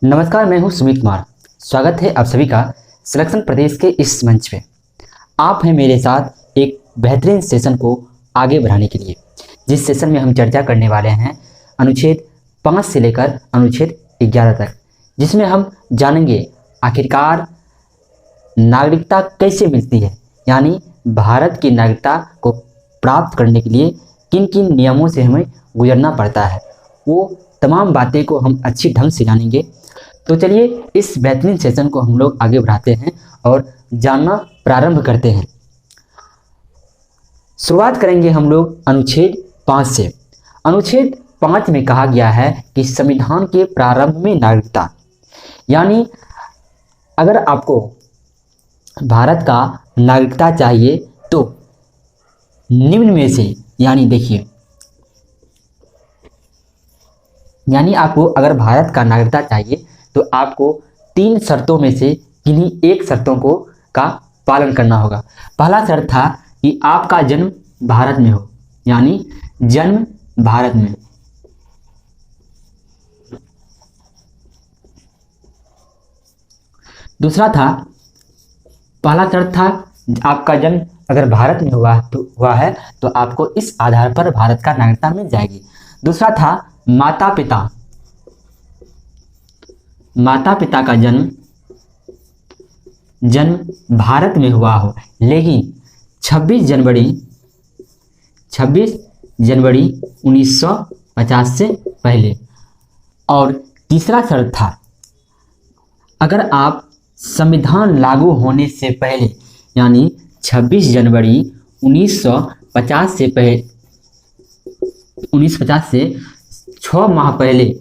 नमस्कार, मैं हूं सुमित कुमार। स्वागत है आप सभी का सिलेक्शन प्रदेश के इस मंच पे। आप हैं मेरे साथ एक बेहतरीन सेशन को आगे बढ़ाने के लिए, जिस सेशन में हम चर्चा करने वाले हैं अनुच्छेद 5 से लेकर अनुच्छेद 11 तक, जिसमें हम जानेंगे आखिरकार नागरिकता कैसे मिलती है, यानी भारत की नागरिकता को प्राप्त करने के लिए किन किन नियमों से हमें गुजरना पड़ता है। वो तमाम बातें को हम अच्छी ढंग से जानेंगे। तो चलिए इस बेहतरीन सेशन को हम लोग आगे बढ़ाते हैं और जानना प्रारंभ करते हैं। शुरुआत करेंगे हम लोग अनुच्छेद 5 से। अनुच्छेद 5 में कहा गया है कि संविधान के प्रारंभ में नागरिकता, यानी अगर आपको भारत का नागरिकता चाहिए तो निम्न में से, यानी देखिए, यानी आपको अगर भारत का नागरिकता चाहिए तो आपको 3 शर्तों में से किन्हीं एक शर्तों का पालन करना होगा। पहला शर्त था कि आपका जन्म भारत में हो, यानी जन्म भारत में। दूसरा था, पहला शर्त था आपका जन्म अगर भारत में हुआ है तो आपको इस आधार पर भारत का नागरिकता मिल जाएगी। दूसरा था माता पिता का जन्म भारत में हुआ हो, लेकिन 26 जनवरी 1950 से पहले। और तीसरा शर्त था, अगर आप संविधान लागू होने से पहले, यानी 26 जनवरी 1950 से पहले, 1950 से 6 माह पहले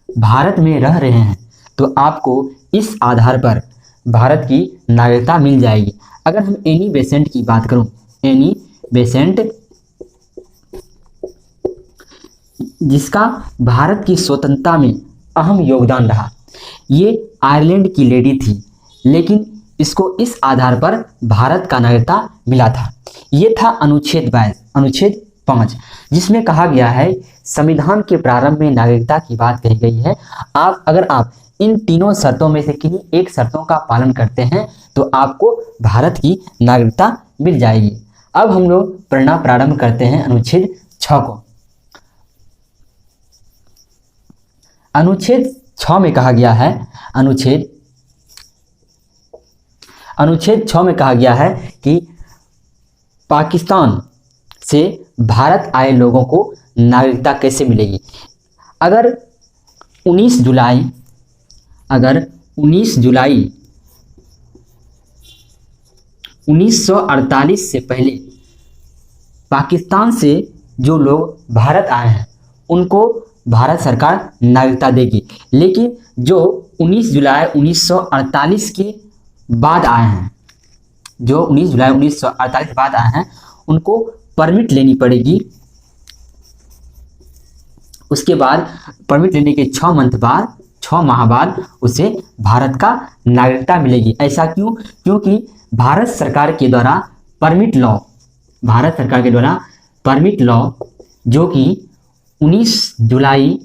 भारत में रह रहे हैं तो आपको इस आधार पर भारत की नागरिकता मिल जाएगी। अगर हम एनी बेसेंट की बात करूं, एनी बेसेंट जिसका भारत की स्वतंत्रता में अहम योगदान रहा, ये आयरलैंड की लेडी थी, लेकिन इसको इस आधार पर भारत का नागरिकता मिला था। ये था अनुच्छेद 22, अनुच्छेद 5, जिसमें कहा गया है संविधान के प्रारंभ में नागरिकता की बात कही गई है। अगर आप इन तीनों शर्तों में से किन्हीं एक शर्तों का पालन करते हैं तो आपको भारत की नागरिकता मिल जाएगी। अब हम लोग पढ़ना प्रारंभ करते हैं अनुच्छेद 6 को। अनुच्छेद 6 में कहा गया है, अनुच्छेद 6 में कहा गया है कि पाकिस्तान से भारत आए लोगों को नागरिकता कैसे मिलेगी। अगर 19 जुलाई 1948 से पहले पाकिस्तान से जो लोग भारत आए हैं उनको भारत सरकार नागरिकता देगी, लेकिन जो 19 जुलाई 1948 के बाद आए हैं, जो 19 जुलाई 1948 के बाद आए हैं, उनको परमिट लेनी पड़ेगी। उसके बाद परमिट लेने के 6 माह बाद उसे भारत का नागरिकता मिलेगी। ऐसा क्यों? क्योंकि भारत सरकार के द्वारा परमिट लॉ जो कि 19 जुलाई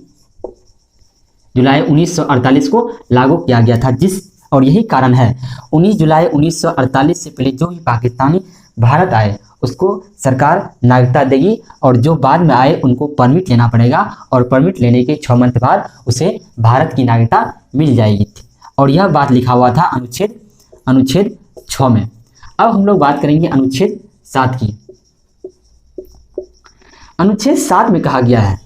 1948 को लागू किया गया था, और यही कारण है 19 जुलाई 1948 से पहले जो भी पाकिस्तानी भारत आए उसको सरकार नागरिकता देगी, और जो बाद में आए उनको परमिट लेना पड़ेगा, और परमिट लेने के 6 मंथ बाद उसे भारत की नागरिकता मिल जाएगी। और यह बात लिखा हुआ था अनुच्छेद 6 में। अब हम लोग बात करेंगे अनुच्छेद 7 की। अनुच्छेद 7 में कहा गया है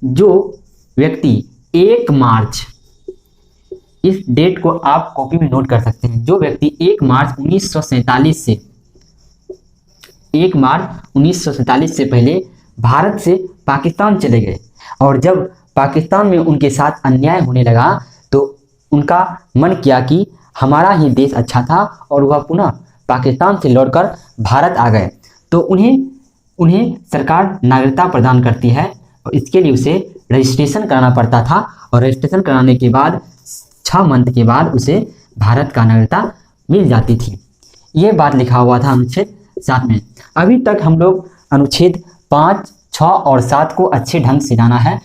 जो व्यक्ति 1 मार्च, इस डेट को आप कॉपी में नोट कर सकते हैं, जो व्यक्ति 1 मार्च 1947 से पहले भारत से पाकिस्तान चले गए, और जब पाकिस्तान में उनके साथ अन्याय होने लगा तो उनका मन किया कि हमारा ही देश अच्छा था, और वह पुनः पाकिस्तान से लौटकर भारत आ गए, तो उन्हें सरकार नागरिकता प्रदान करती है, और इसके लिए उसे रजिस्ट्रेशन कराना पड़ता था, और रजिस्ट्रेशन कराने के बाद 6 मंथ के बाद उसे भारत का नागरिकता मिल जाती थी। ये बात लिखा हुआ था अनुच्छेद 7 में। अभी तक हम लोग अनुच्छेद 5, 6 और 7 को अच्छे ढंग से जाना है,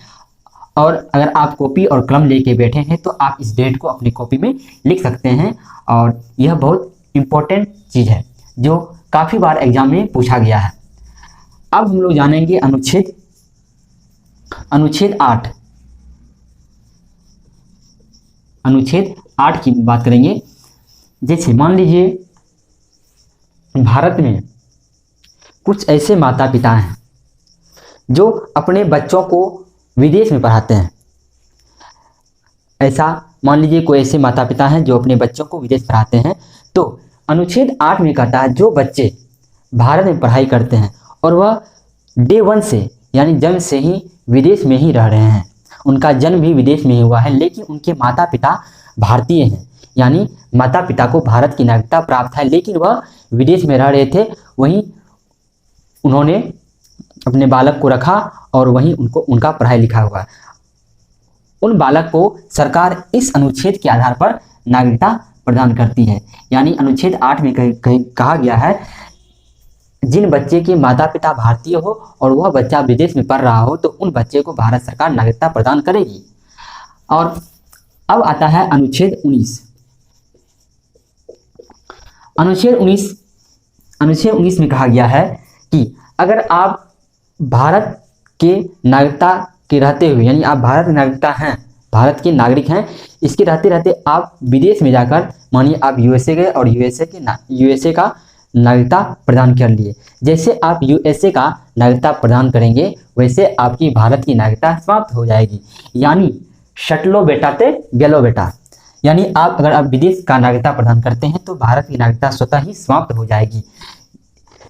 और अगर आप कॉपी और कलम लेके बैठे हैं तो आप इस डेट को अपनी कॉपी में लिख सकते हैं। और यह बहुत इम्पोर्टेंट चीज़ है जो काफ़ी बार एग्जाम में पूछा गया है। अब हम लोग जानेंगे अनुच्छेद 8। अनुच्छेद 8 की बात करेंगे। जैसे मान लीजिए भारत में कुछ ऐसे माता पिता हैं जो अपने बच्चों को विदेश में पढ़ाते हैं। ऐसा मान लीजिए कोई ऐसे माता पिता हैं जो अपने बच्चों को विदेश पढ़ाते हैं, तो अनुच्छेद 8 में कहता है जो बच्चे भारत में पढ़ाई करते हैं और वह डे 1 से यानी जन्म से ही विदेश में ही रह रहे हैं, उनका जन्म भी विदेश में ही हुआ है, लेकिन उनके माता पिता भारतीय हैं, यानी माता पिता को भारत की नागरिकता प्राप्त है, लेकिन वह विदेश में रह रहे थे, वहीं उन्होंने अपने बालक को रखा और वहीं उनका पढ़ाई लिखा हुआ। उन बालक को सरकार इस अनुच्छेद के आधार पर नागरिकता प्रदान करती है। यानी अनुच्छेद 8 में कहा गया है जिन बच्चे के माता पिता भारतीय हो और वह बच्चा विदेश में पढ़ रहा हो तो उन बच्चे को भारत सरकार नागरिकता प्रदान करेगी। और अब आता है अनुच्छेद 19। अनुच्छेद 19 में कहा गया है कि अगर आप भारत के नागरिकता के रहते हुए, यानी आप भारत के नागरिकता हैं, भारत के नागरिक हैं, इसके रहते रहते आप विदेश में जाकर मानिए आप यूएसए गए और यूएसए का नागरिकता प्रदान कर लिए। जैसे आप यूएसए का नागरिकता प्रदान करेंगे वैसे आपकी भारत की नागरिकता समाप्त हो जाएगी। यानी शटलो बेटा ते गेलो बेटा, यानी अगर आप विदेश का नागरिकता प्रदान करते हैं तो भारत की नागरिकता स्वतः ही समाप्त हो जाएगी।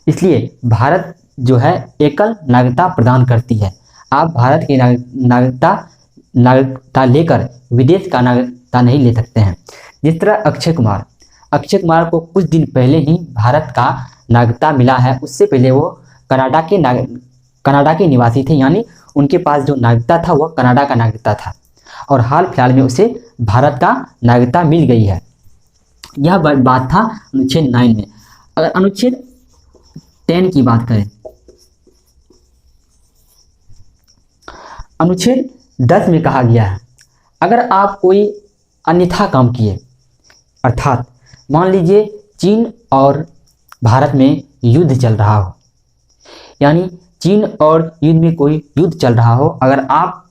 इसलिए भारत जो है एकल नागरिकता प्रदान करती है। आप भारत की नागरिकता लेकर विदेश का नागरिकता नहीं ले सकते हैं। जिस तरह अक्षय कुमार को कुछ दिन पहले ही भारत का नागरिकता मिला है, उससे पहले वो कनाडा के निवासी थे, यानी उनके पास जो नागरिकता था वह कनाडा का नागरिकता था और हाल फिलहाल में उसे भारत का नागरिकता मिल गई है। यह बात था अनुच्छेद 9 में। अगर अनुच्छेद 10 की बात करें, अनुच्छेद 10 में कहा गया है अगर आप कोई अन्यथा काम किए, अर्थात मान लीजिए चीन और भारत में युद्ध चल रहा हो, यानी चीन और युद्ध में कोई युद्ध चल रहा हो, अगर आप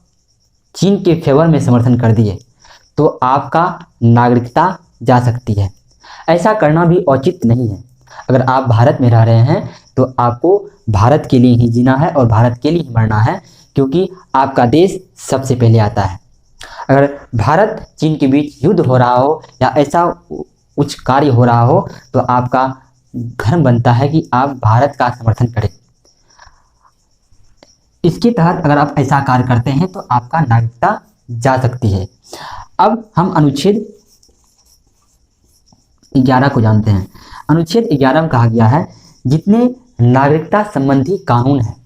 चीन के फेवर में समर्थन कर दिए तो आपका नागरिकता जा सकती है। ऐसा करना भी औचित्य नहीं है। अगर आप भारत में रह रहे हैं तो आपको भारत के लिए ही जीना है और भारत के लिए ही मरना है, क्योंकि आपका देश सबसे पहले आता है। अगर भारत चीन के बीच युद्ध हो रहा हो या ऐसा कुछ कार्य हो रहा हो तो आपका धर्म बनता है कि आप भारत का समर्थन करें। इसके तहत अगर आप ऐसा कार्य करते हैं तो आपका नागरिकता जा सकती है। अब हम अनुच्छेद 11 को जानते हैं। अनुच्छेद 11 में कहा गया है जितने नागरिकता संबंधी कानून हैं,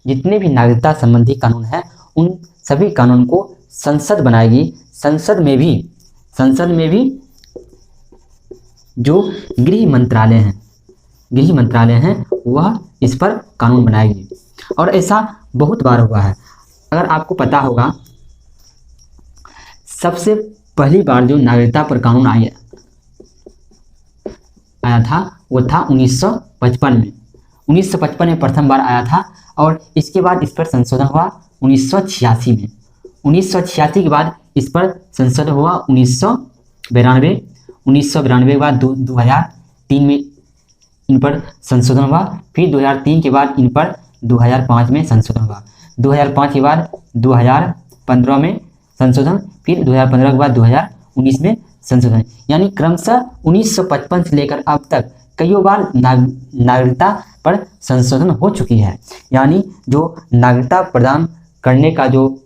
जितने भी नागरिकता संबंधी कानून हैं उन सभी कानून को संसद बनाएगी। संसद में भी जो गृह मंत्रालय हैं वह इस पर कानून बनाएगी। और ऐसा बहुत बार हुआ है। अगर आपको पता होगा सबसे पहली बार जो नागरिकता पर कानून आया था वो था 1955 में। 1955 में प्रथम बार आया था और इसके बाद इस पर संशोधन हुआ 1986 में। 1986 के बाद इस पर संशोधन हुआ 1992 के बाद 2003 में इन पर संशोधन हुआ, फिर 2003 के बाद इन पर 2005 में संशोधन हुआ, 2005 के बाद 2015 में संशोधन, फिर 2015 के बाद 2019 में संशोधन। यानी क्रमशः 1955 से लेकर अब तक कई बार नागरिकता पर संशोधन हो चुकी है। यानी जो नागरिकता प्रदान करने का जो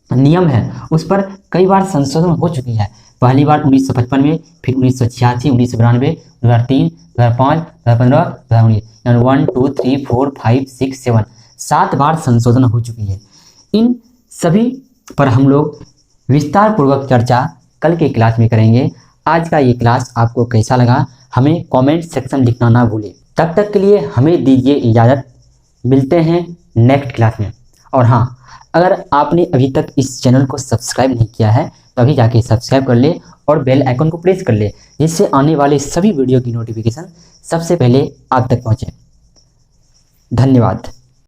नियम है उस पर कई बार संशोधन हो चुकी है। पहली बार 1955 में, फिर 1986, 1992, 2003, 2005, 2015, 2019, यानी 1, 2, 3, 4, 5, 6, 7 7 बार संशोधन हो चुकी है। इन सभी पर हम लोग विस्तार पूर्वक चर्चा कल के क्लास में करेंगे। आज का ये क्लास आपको कैसा लगा हमें कमेंट सेक्शन लिखना ना भूलें। तब तक के लिए हमें दीजिए इजाज़त, मिलते हैं नेक्स्ट क्लास में। और हाँ, अगर आपने अभी तक इस चैनल को सब्सक्राइब नहीं किया है तो अभी जाके सब्सक्राइब कर ले और बेल आइकन को प्रेस कर ले, जिससे आने वाले सभी वीडियो की नोटिफिकेशन सबसे पहले आप तक पहुंचे। धन्यवाद।